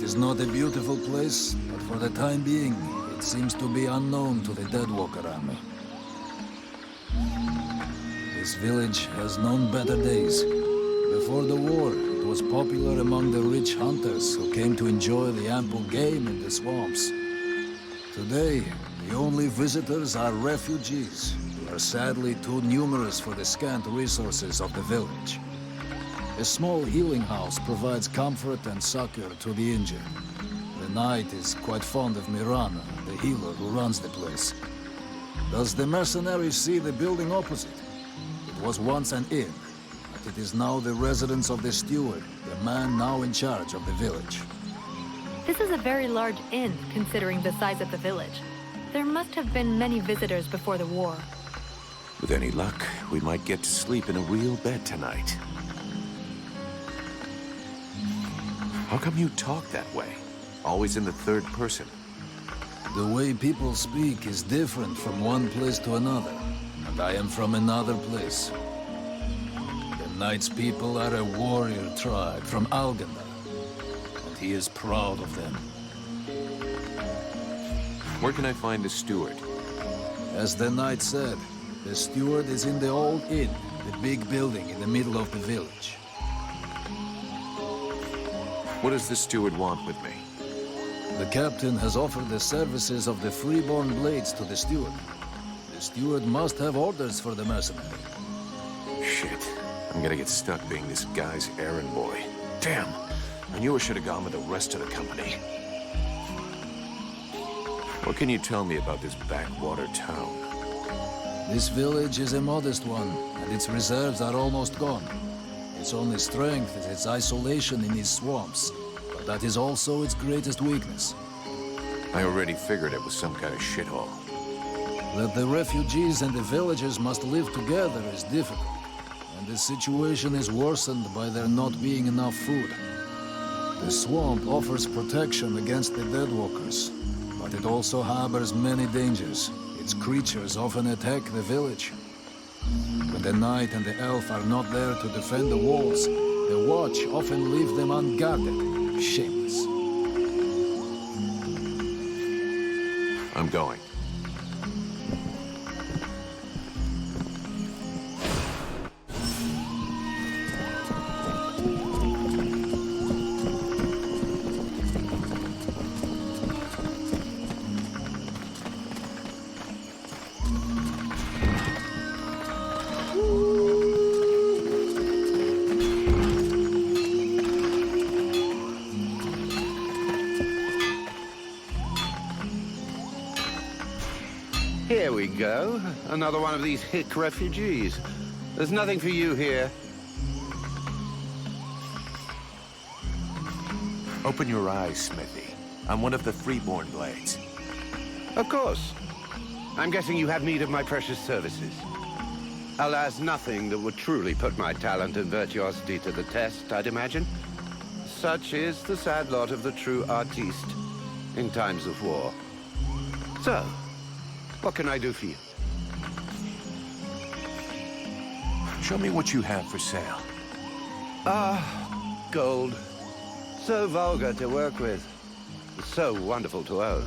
is not a beautiful place, but for the time being, it seems to be unknown to the Deadwalker army. This village has known better days. Before the war, it was popular among the rich hunters who came to enjoy the ample game in the swamps. Today, the only visitors are refugees, who are sadly too numerous for the scant resources of the village. A small healing house provides comfort and succor to the injured. The knight is quite fond of Mirana, the healer who runs the place. Does the mercenaries see the building opposite? It was once an inn, but it is now the residence of the steward, the man now in charge of the village. This is a very large inn, considering the size of the village. There must have been many visitors before the war. With any luck, we might get to sleep in a real bed tonight. How come you talk that way? Always in the third person. The way people speak is different from one place to another, and I am from another place. The knight's people are a warrior tribe from Alganda, and he is proud of them. Where can I find the steward? As the knight said, the steward is in the old inn, the big building in the middle of the village. What does the steward want with me? The captain has offered the services of the freeborn blades to the steward. The steward must have orders for the mercenary. Shit. I'm gonna get stuck being this guy's errand boy. Damn. I knew I should have gone with the rest of the company. What can you tell me about this backwater town? This village is a modest one, and its reserves are almost gone. Its only strength is its isolation in these swamps, but that is also its greatest weakness. I already figured it was some kind of shithole. That the refugees and the villagers must live together is difficult, and the situation is worsened by there not being enough food. The swamp offers protection against the Deadwalkers, but it also harbors many dangers. Its creatures often attack the village. When the knight and the elf are not there to defend the walls, the watch often leave them unguarded. Shameless. I'm going. Here we go. Another one of these hick refugees. There's nothing for you here. Open your eyes, Smithy. I'm one of the freeborn blades. Of course. I'm guessing you have need of my precious services. Alas, nothing that would truly put my talent and virtuosity to the test, I'd imagine. Such is the sad lot of the true artiste in times of war. So, what can I do for you? Show me what you have for sale. Gold. So vulgar to work with. So wonderful to own.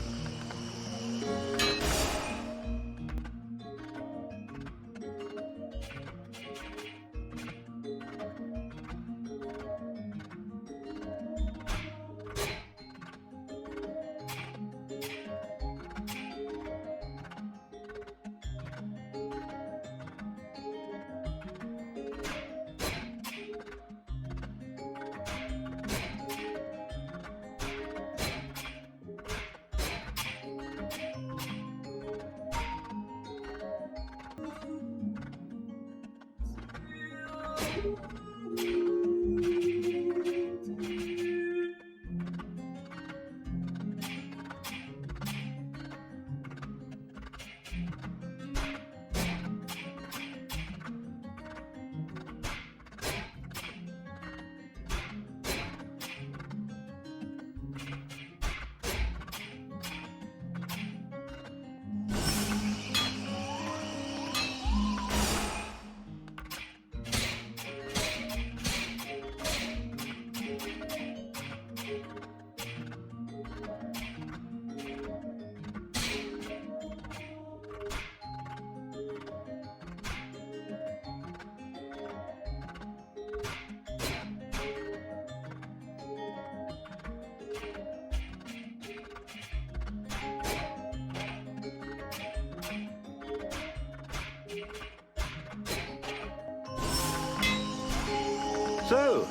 So,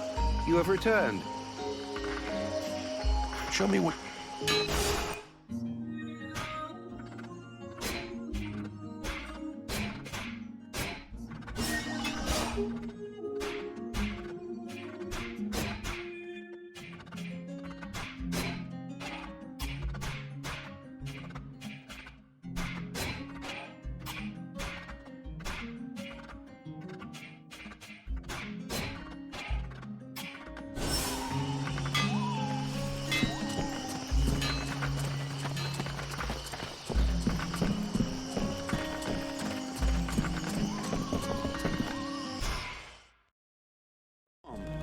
you have returned. Show me what...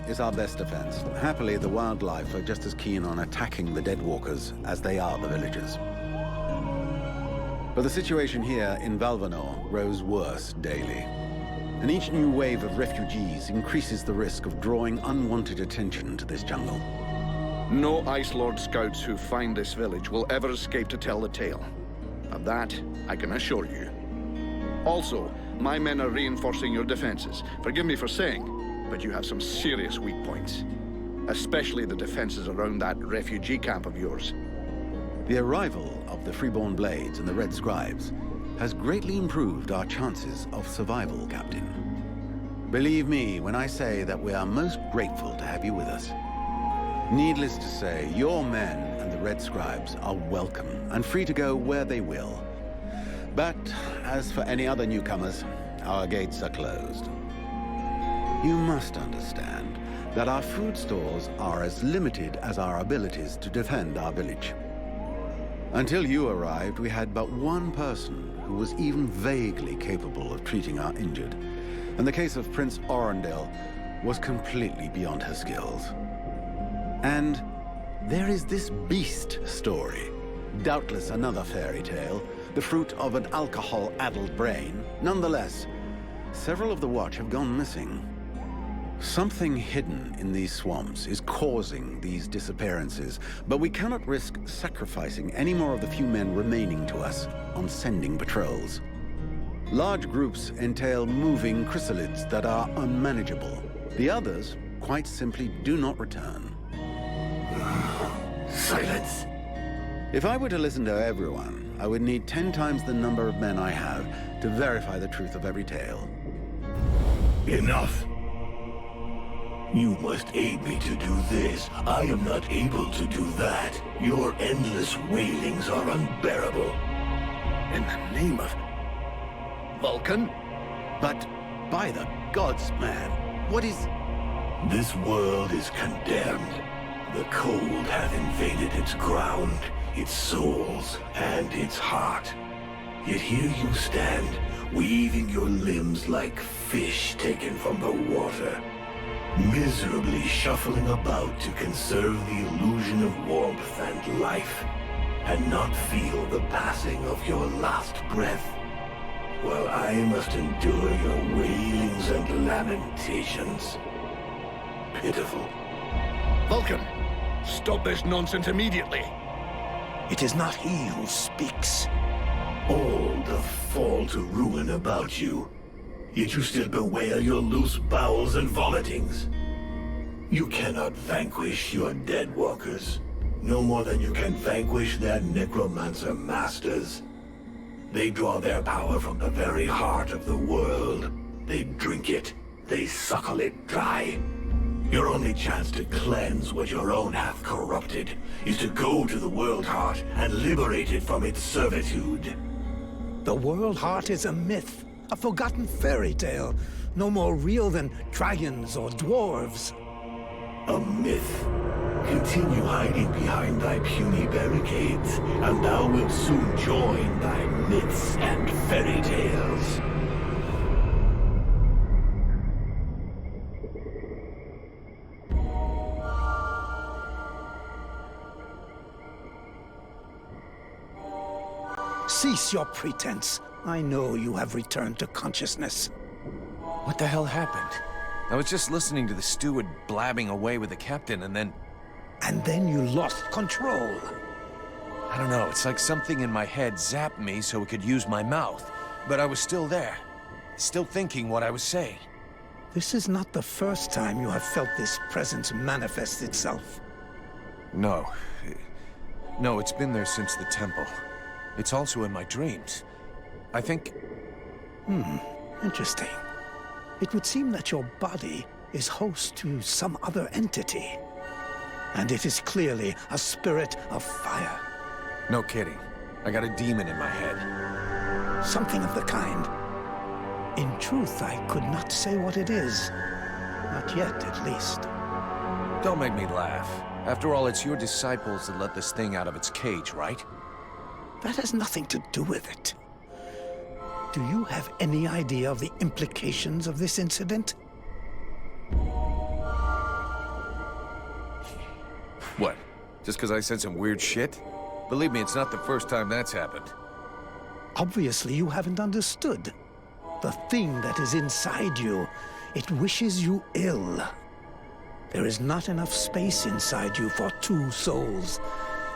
Is our best defense. Happily, the wildlife are just as keen on attacking the deadwalkers as they are the villagers. But the situation here in Valvanor grows worse daily. And each new wave of refugees increases the risk of drawing unwanted attention to this jungle. No Ice Lord scouts who find this village will ever escape to tell the tale. Of that, I can assure you. Also, my men are reinforcing your defenses. Forgive me for saying, but you have some serious weak points. Especially the defenses around that refugee camp of yours. The arrival of the Freeborn Blades and the Red Scribes has greatly improved our chances of survival, Captain. Believe me when I say that we are most grateful to have you with us. Needless to say, your men and the Red Scribes are welcome and free to go where they will. But as for any other newcomers, our gates are closed. You must understand that our food stores are as limited as our abilities to defend our village. Until you arrived, we had but one person who was even vaguely capable of treating our injured. And the case of Prince Orendale was completely beyond her skills. And there is this beast story. Doubtless another fairy tale, the fruit of an alcohol-addled brain. Nonetheless, several of the watch have gone missing. Something hidden in these swamps is causing these disappearances, but we cannot risk sacrificing any more of the few men remaining to us on sending patrols. Large groups entail moving chrysalids that are unmanageable. The others, quite simply, do not return. Silence! If I were to listen to everyone, I would need 10 times the number of men I have to verify the truth of every tale. Enough! You must aid me to do this. I am not able to do that. Your endless wailings are unbearable. In the name of... Vulcan? But by the gods, man, what is... This world is condemned. The cold hath invaded its ground, its souls, and its heart. Yet here you stand, weaving your limbs like fish taken from the water. Miserably shuffling about to conserve the illusion of warmth and life, and not feel the passing of your last breath, while I must endure your wailings and lamentations. Pitiful. Vulcan, stop this nonsense immediately. It is not he who speaks. All doth fall to ruin about you. Yet you still bewail your loose bowels and vomitings. You cannot vanquish your dead walkers, no more than you can vanquish their necromancer masters. They draw their power from the very heart of the world. They drink it, they suckle it dry. Your only chance to cleanse what your own hath corrupted is to go to the World Heart and liberate it from its servitude. The World Heart is a myth. A forgotten fairy tale, no more real than dragons or dwarves. A myth. Continue hiding behind thy puny barricades, and thou wilt soon join thy myths and fairy tales. Cease your pretense. I know you have returned to consciousness. What the hell happened? I was just listening to the steward blabbing away with the captain and then... And then you lost control. I don't know, it's like something in my head zapped me so it could use my mouth. But I was still there. Still thinking what I was saying. This is not the first time you have felt this presence manifest itself. No. No, it's been there since the temple. It's also in my dreams. I think... Interesting. It would seem that your body is host to some other entity. And it is clearly a spirit of fire. No kidding. I got a demon in my head. Something of the kind. In truth, I could not say what it is. Not yet, at least. Don't make me laugh. After all, it's your disciples that let this thing out of its cage, right? That has nothing to do with it. Do you have any idea of the implications of this incident? What? Just because I said some weird shit? Believe me, it's not the first time that's happened. Obviously, you haven't understood. The thing that is inside you, it wishes you ill. There is not enough space inside you for two souls.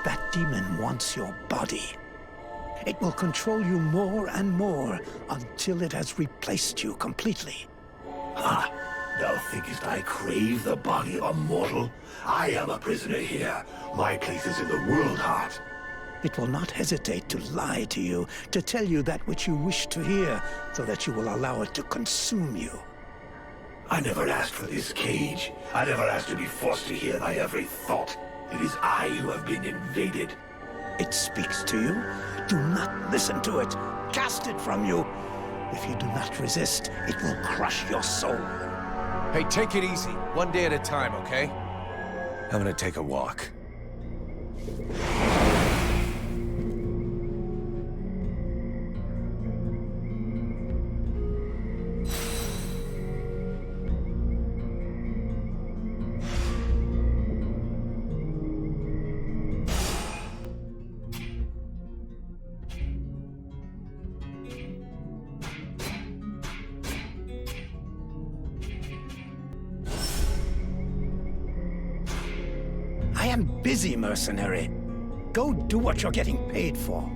That demon wants your body. It will control you more and more until it has replaced you completely. Ha! Thou thinkest I crave the body of a mortal? I am a prisoner here. My place is in the world heart. It will not hesitate to lie to you, to tell you that which you wish to hear, so that you will allow it to consume you. I never asked for this cage. I never asked to be forced to hear thy every thought. It is I who have been invaded. It speaks to you. Do not listen to it. Cast it from you. If you do not resist, it will crush your soul. Hey, take it easy. One day at a time, okay? I'm gonna take a walk. I am busy, mercenary. Go do what you're getting paid for.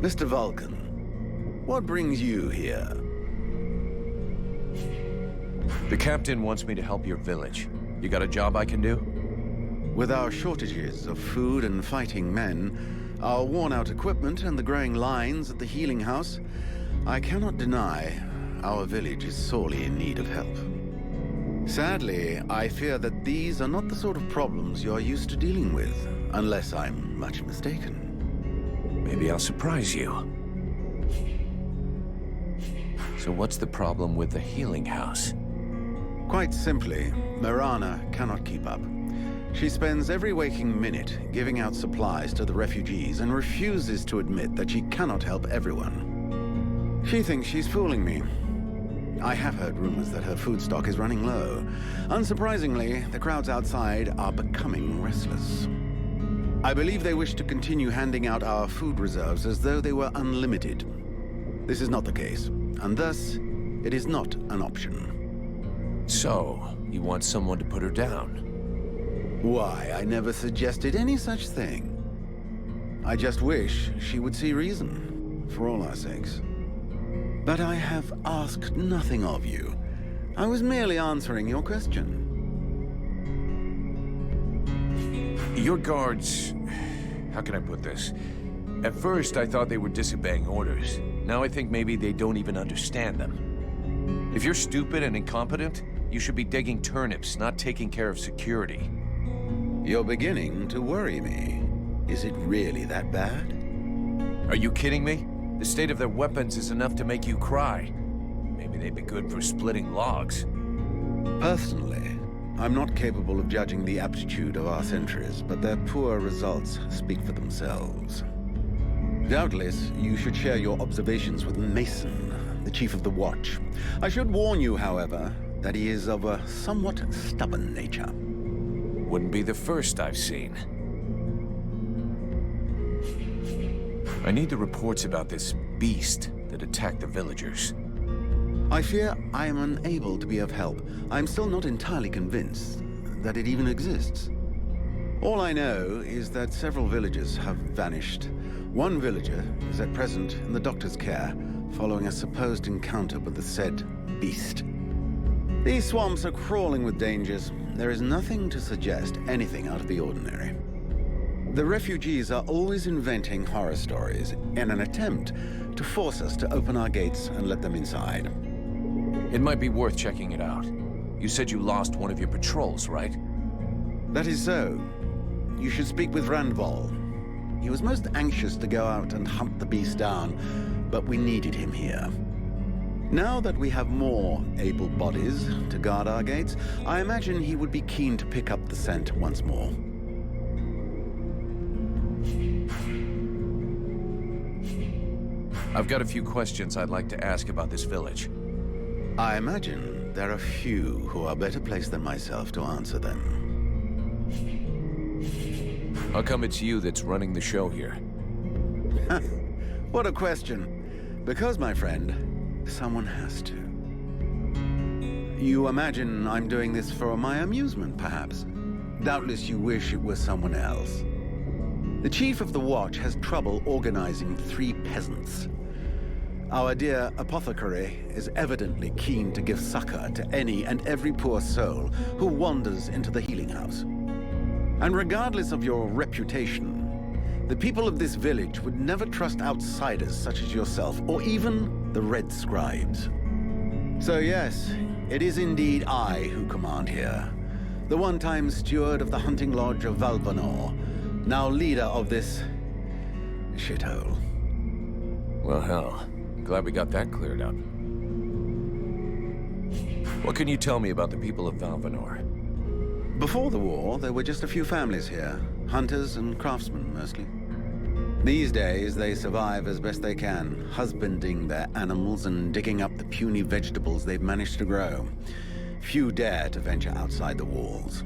Mr. Vulcan, what brings you here? The captain wants me to help your village. You got a job I can do? With our shortages of food and fighting men, our worn-out equipment and the growing lines at the healing house, I cannot deny our village is sorely in need of help. Sadly, I fear that these are not the sort of problems you are used to dealing with, unless I'm much mistaken. Maybe I'll surprise you. So what's the problem with the healing house? Quite simply, Mirana cannot keep up. She spends every waking minute giving out supplies to the refugees and refuses to admit that she cannot help everyone. She thinks she's fooling me. I have heard rumors that her food stock is running low. Unsurprisingly, the crowds outside are becoming restless. I believe they wish to continue handing out our food reserves as though they were unlimited. This is not the case, and thus, it is not an option. So, you want someone to put her down? Why, I never suggested any such thing. I just wish she would see reason, for all our sakes. But I have asked nothing of you. I was merely answering your question. Your guards... How can I put this? At first, I thought they were disobeying orders. Now I think maybe they don't even understand them. If you're stupid and incompetent, you should be digging turnips, not taking care of security. You're beginning to worry me. Is it really that bad? Are you kidding me? The state of their weapons is enough to make you cry. Maybe they'd be good for splitting logs. Personally, I'm not capable of judging the aptitude of our sentries, but their poor results speak for themselves. Doubtless, you should share your observations with Mason, the chief of the watch. I should warn you, however, that he is of a somewhat stubborn nature. Wouldn't be the first I've seen. I need the reports about this beast that attacked the villagers. I fear I am unable to be of help. I'm still not entirely convinced that it even exists. All I know is that several villagers have vanished. One villager is at present in the doctor's care, following a supposed encounter with the said beast. These swamps are crawling with dangers. There is nothing to suggest anything out of the ordinary. The refugees are always inventing horror stories in an attempt to force us to open our gates and let them inside. It might be worth checking it out. You said you lost one of your patrols, right? That is so. You should speak with Randval. He was most anxious to go out and hunt the beast down, but we needed him here. Now that we have more able bodies to guard our gates, I imagine he would be keen to pick up the scent once more. I've got a few questions I'd like to ask about this village. I imagine there are few who are better placed than myself to answer them. How come it's you that's running the show here? What a question. Because, my friend, someone has to. You imagine I'm doing this for my amusement, perhaps? Doubtless you wish it was someone else. The chief of the watch has trouble organizing 3 peasants. Our dear apothecary is evidently keen to give succor to any and every poor soul who wanders into the healing house. And regardless of your reputation, the people of this village would never trust outsiders such as yourself, or even the Red Scribes. So yes, it is indeed I who command here. The one-time steward of the hunting lodge of Valvanor, now leader of this shithole. Well, hell, I'm glad we got that cleared up. What can you tell me about the people of Valvanor? Before the war, there were just a few families here, hunters and craftsmen mostly. These days, they survive as best they can, husbanding their animals and digging up the puny vegetables they've managed to grow. Few dare to venture outside the walls.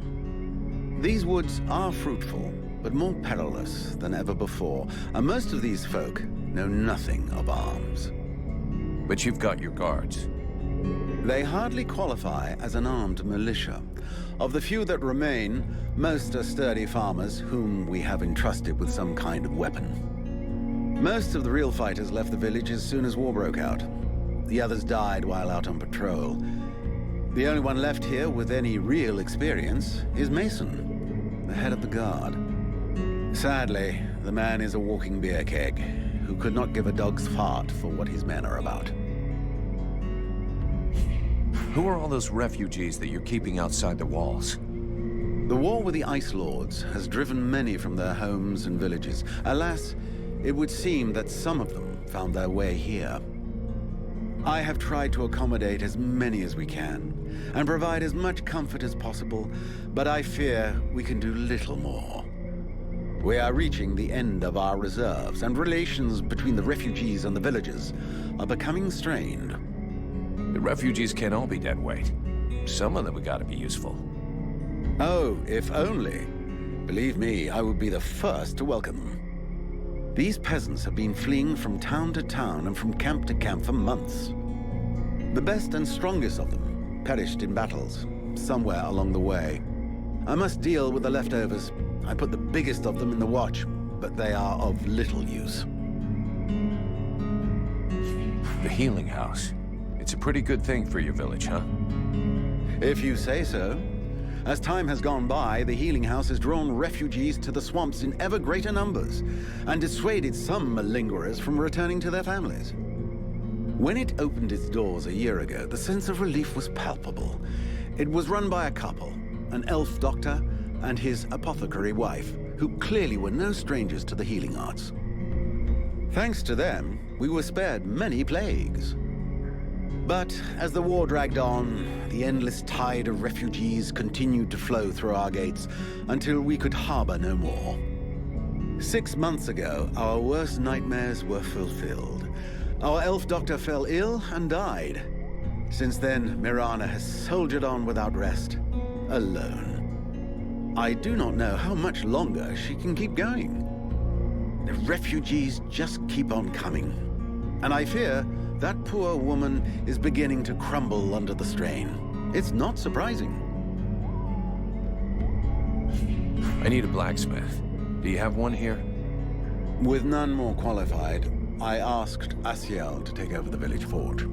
These woods are fruitful, but more perilous than ever before, and most of these folk know nothing of arms. But you've got your guards. They hardly qualify as an armed militia. Of the few that remain, most are sturdy farmers whom we have entrusted with some kind of weapon. Most of the real fighters left the village as soon as war broke out. The others died while out on patrol. The only one left here with any real experience is Mason. the head of the guard. Sadly, the man is a walking beer keg, who could not give a dog's fart for what his men are about. Who are all those refugees that you're keeping outside the walls? The war with the Ice Lords has driven many from their homes and villages. Alas, it would seem that some of them found their way here. I have tried to accommodate as many as we can, and provide as much comfort as possible, but I fear we can do little more. We are reaching the end of our reserves, and relations between the refugees and the villagers are becoming strained. The refugees can't all be dead weight. Some of them have got to be useful. Oh, if only. Believe me, I would be the first to welcome them. These peasants have been fleeing from town to town and from camp to camp for months. The best and strongest of them perished in battles, somewhere along the way. I must deal with the leftovers. I put the biggest of them in the watch, but they are of little use. The healing house. It's a pretty good thing for your village, huh? If you say so. As time has gone by, the healing house has drawn refugees to the swamps in ever greater numbers, and dissuaded some malingerers from returning to their families. When it opened its doors a year ago, the sense of relief was palpable. It was run by a couple, an elf doctor and his apothecary wife, who clearly were no strangers to the healing arts. Thanks to them, we were spared many plagues. But as the war dragged on, the endless tide of refugees continued to flow through our gates until we could harbor no more. 6 months ago, our worst nightmares were fulfilled. Our elf doctor fell ill and died. Since then, Mirana has soldiered on without rest, alone. I do not know how much longer she can keep going. The refugees just keep on coming, and I fear that poor woman is beginning to crumble under the strain. It's not surprising. I need a blacksmith. Do you have one here? With none more qualified, I asked Asiel to take over the village forge.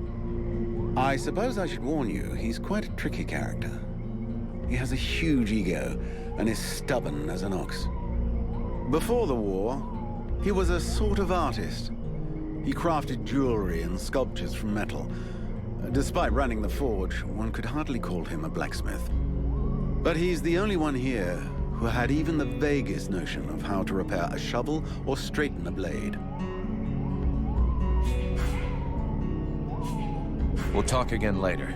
I suppose I should warn you, he's quite a tricky character. He has a huge ego and is stubborn as an ox. Before the war, he was a sort of artist. He crafted jewelry and sculptures from metal. Despite running the forge, one could hardly call him a blacksmith. But he's the only one here who had even the vaguest notion of how to repair a shovel or straighten a blade. We'll talk again later.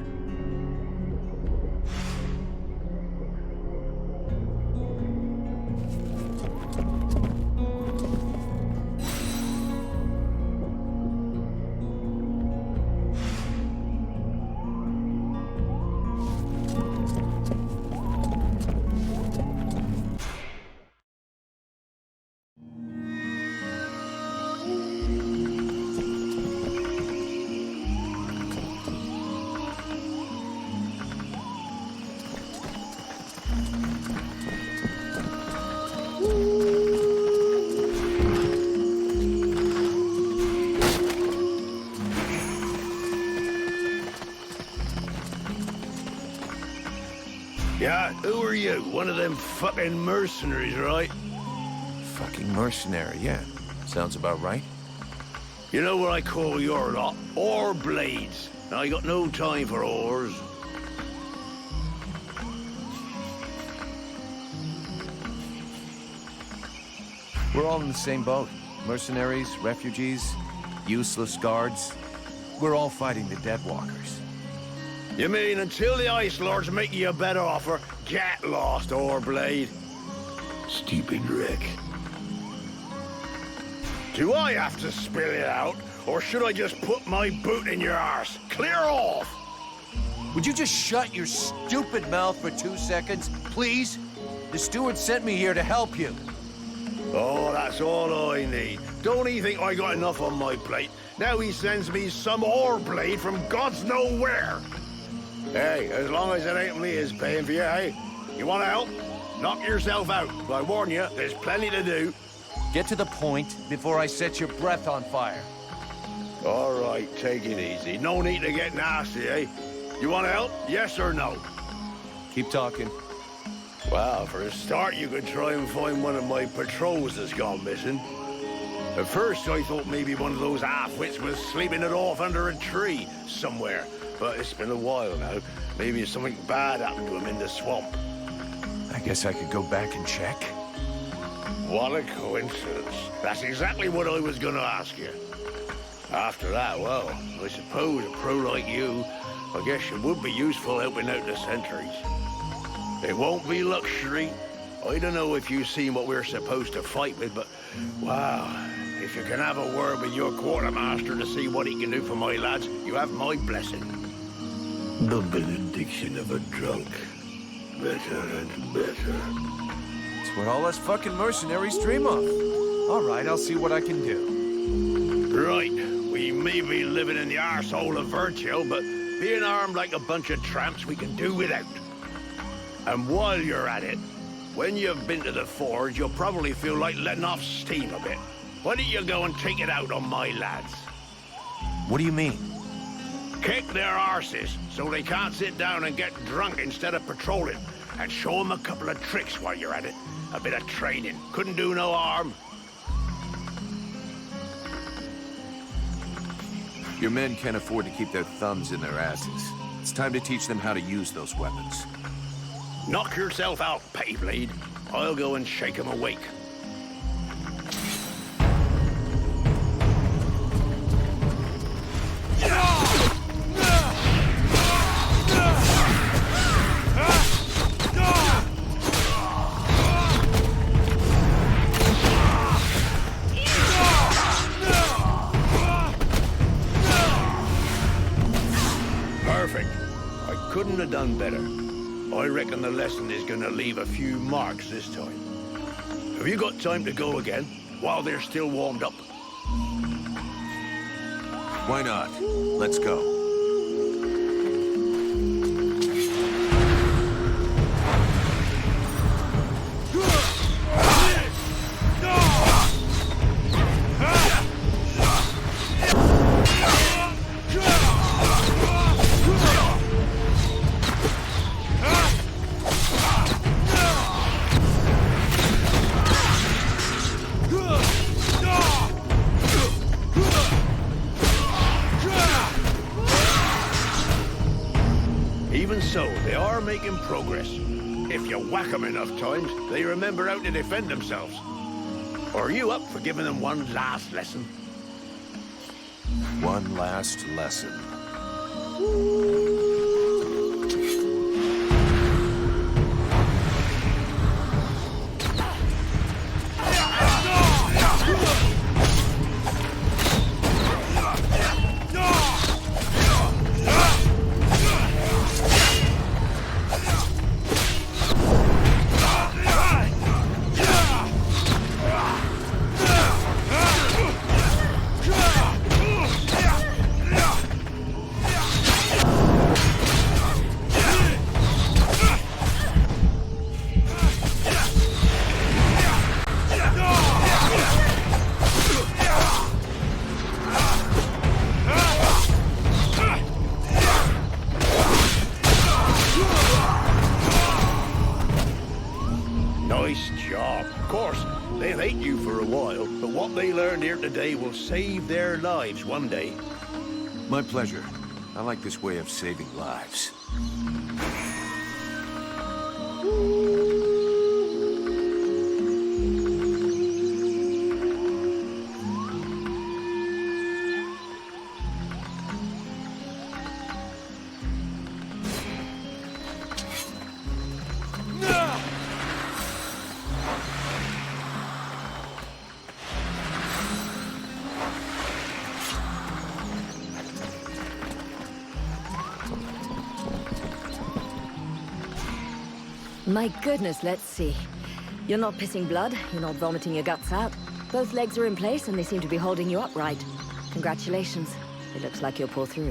Yeah, who are you? One of them fucking mercenaries, right? Fucking mercenary, yeah. Sounds about right. You know what I call your lot? Ore blades. Now, I got no time for ores. We're all in the same boat. Mercenaries, refugees, useless guards. We're all fighting the Deadwalkers. You mean until the Ice Lords make you a better offer, get lost, Oreblade? Stupid wreck. Do I have to spill it out, or should I just put my boot in your arse? Clear off! Would you just shut your stupid mouth for 2 seconds, please? The steward sent me here to help you. Oh, that's all I need. Don't he think I got enough on my plate? Now he sends me some Oreblade from God's nowhere. Hey, as long as it ain't Leah's paying for you, hey? You want to help? Knock yourself out. But I warn you, there's plenty to do. Get to the point before I set your breath on fire. All right, take it easy. No need to get nasty, eh? You want to help? Yes or no? Keep talking. Well, for a start, you could try and find one of my patrols that's gone missing. At first, I thought maybe one of those half-wits was sleeping it off under a tree somewhere. But it's been a while now. Maybe something bad happened to him in the swamp. I guess I could go back and check. What a coincidence. That's exactly what I was going to ask you. After that, well, I suppose a pro like you, I guess you would be useful helping out the sentries. It won't be luxury. I don't know if you've seen what we're supposed to fight with, but, wow, if you can have a word with your quartermaster to see what he can do for my lads, you have my blessing. The benediction of a drunk. Better and better. It's what all us fucking mercenaries dream of. All right, I'll see what I can do. Right. We may be living in the arsehole of Virgil, but being armed like a bunch of tramps we can do without. And while you're at it, when you've been to the forge, you'll probably feel like letting off steam a bit. Why don't you go and take it out on my lads? What do you mean? Kick their arses so they can't sit down and get drunk instead of patrolling. And show them a couple of tricks while you're at it. A bit of training. Couldn't do no harm. Your men can't afford to keep their thumbs in their asses. It's time to teach them how to use those weapons. Knock yourself out, Payblade. I'll go and shake them awake. Perfect. I couldn't have done better. I reckon the lesson is gonna leave a few marks this time. Have you got time to go again, while they're still warmed up? Why not? Let's go. Even so, they are making progress. If you whack them enough times, they remember how to defend themselves. Are you up for giving them one last lesson? One last lesson. Nice job. Of course, they'll hate you for a while, but what they learned here today will save their lives one day. My pleasure. I like this way of saving lives. My goodness, let's see. You're not pissing blood, you're not vomiting your guts out. Both legs are in place and they seem to be holding you upright. Congratulations. It looks like you'll pull through.